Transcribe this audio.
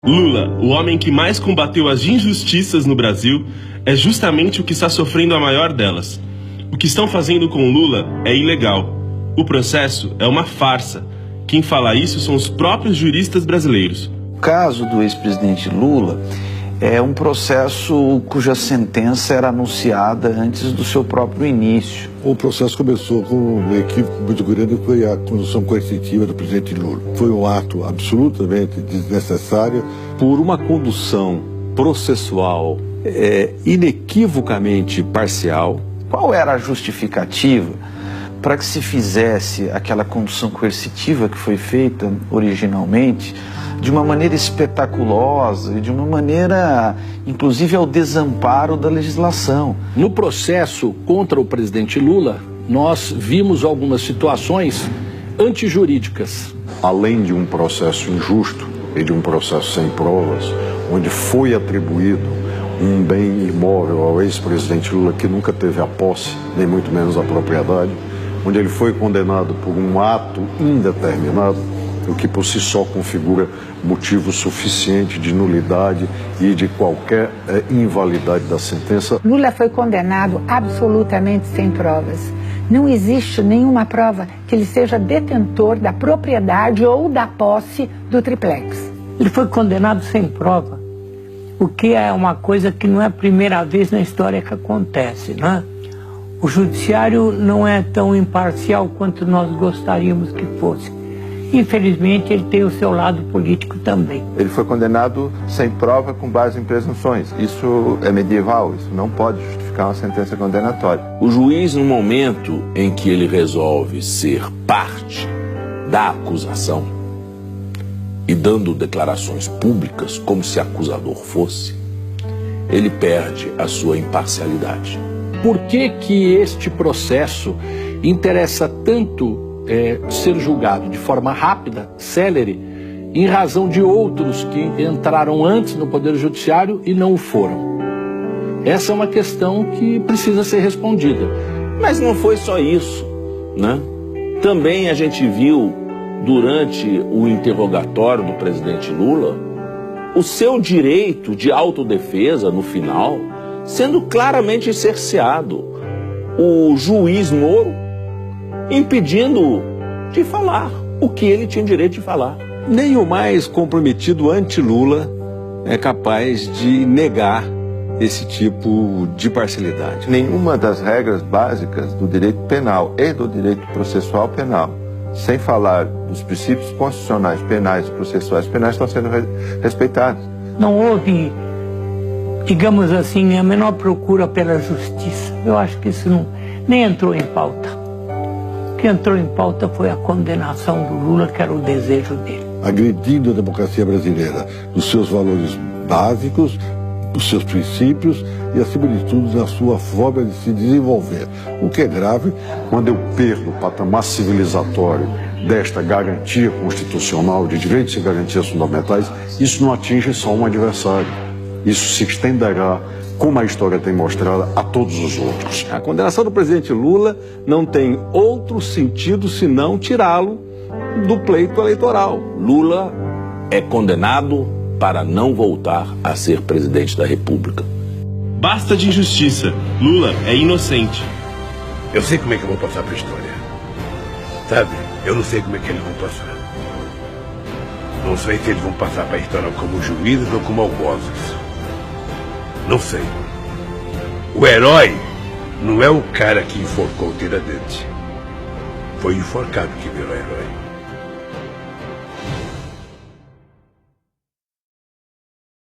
Lula, o homem que mais combateu as injustiças no Brasil, é justamente o que está sofrendo a maior delas. O que estão fazendo com Lula é ilegal. O processo é uma farsa. Quem fala isso são os próprios juristas brasileiros. O caso do ex-presidente Lula é um processo cuja sentença era anunciada antes do seu próprio início. O processo começou com uma equipe muito grande, que foi a condução coercitiva do presidente Lula. Foi um ato absolutamente desnecessário. Por uma condução processual inequivocamente parcial. Qual era a justificativa para que se fizesse aquela condução coercitiva que foi feita originalmente de uma maneira espetaculosa e de uma maneira, inclusive, ao desamparo da legislação? No processo contra o presidente Lula, nós vimos algumas situações antijurídicas. Além de um processo injusto e de um processo sem provas, onde foi atribuído um bem imóvel ao ex-presidente Lula que nunca teve a posse, nem muito menos a propriedade, onde ele foi condenado por um ato indeterminado, o que por si só configura motivo suficiente de nulidade e de qualquer invalidade da sentença. Lula foi condenado absolutamente sem provas. Não existe nenhuma prova que ele seja detentor da propriedade ou da posse do triplex. Ele foi condenado sem prova, o que é uma coisa que não é a primeira vez na história que acontece, né? O judiciário não é tão imparcial quanto nós gostaríamos que fosse. Infelizmente, ele tem o seu lado político também. Ele foi condenado sem prova com base em presunções. Isso é medieval, isso não pode justificar uma sentença condenatória. O juiz, no momento em que ele resolve ser parte da acusação e dando declarações públicas como se acusador fosse, ele perde a sua imparcialidade. Por que que este processo interessa tanto ser julgado de forma rápida, célere, em razão de outros que entraram antes no Poder Judiciário e não o foram? Essa é uma questão que precisa ser respondida. Mas não foi só isso, né? Também a gente viu, durante o interrogatório do presidente Lula, o seu direito de autodefesa, no final, sendo claramente cerceado. O juiz Moro impedindo de falar o que ele tinha direito de falar. Nem o mais comprometido anti-Lula é capaz de negar esse tipo de parcialidade. Nenhuma das regras básicas do direito penal e do direito processual penal, sem falar dos princípios constitucionais penais e processuais penais, estão sendo respeitados. Não houve, digamos assim, a menor procura pela justiça. Eu acho que isso nem entrou em pauta. O que entrou em pauta foi a condenação do Lula, que era o desejo dele. Agredindo a democracia brasileira, dos seus valores básicos, dos seus princípios e, acima de tudo, na sua forma de se desenvolver. O que é grave. Quando eu perdo o patamar civilizatório desta garantia constitucional de direitos e garantias fundamentais, isso não atinge só um adversário. Isso se estenderá, como a história tem mostrado, a todos os outros. A condenação do presidente Lula não tem outro sentido senão tirá-lo do pleito eleitoral. Lula é condenado para não voltar a ser presidente da República. Basta de injustiça. Lula é inocente. Eu sei como é que eu vou passar para a história. Sabe? Eu não sei como é que eles vão passar. Não sei se eles vão passar para a história como juízes ou como algozes. Não sei. O herói não é o cara que enforcou o Tiradentes. Foi o enforcado que virou herói.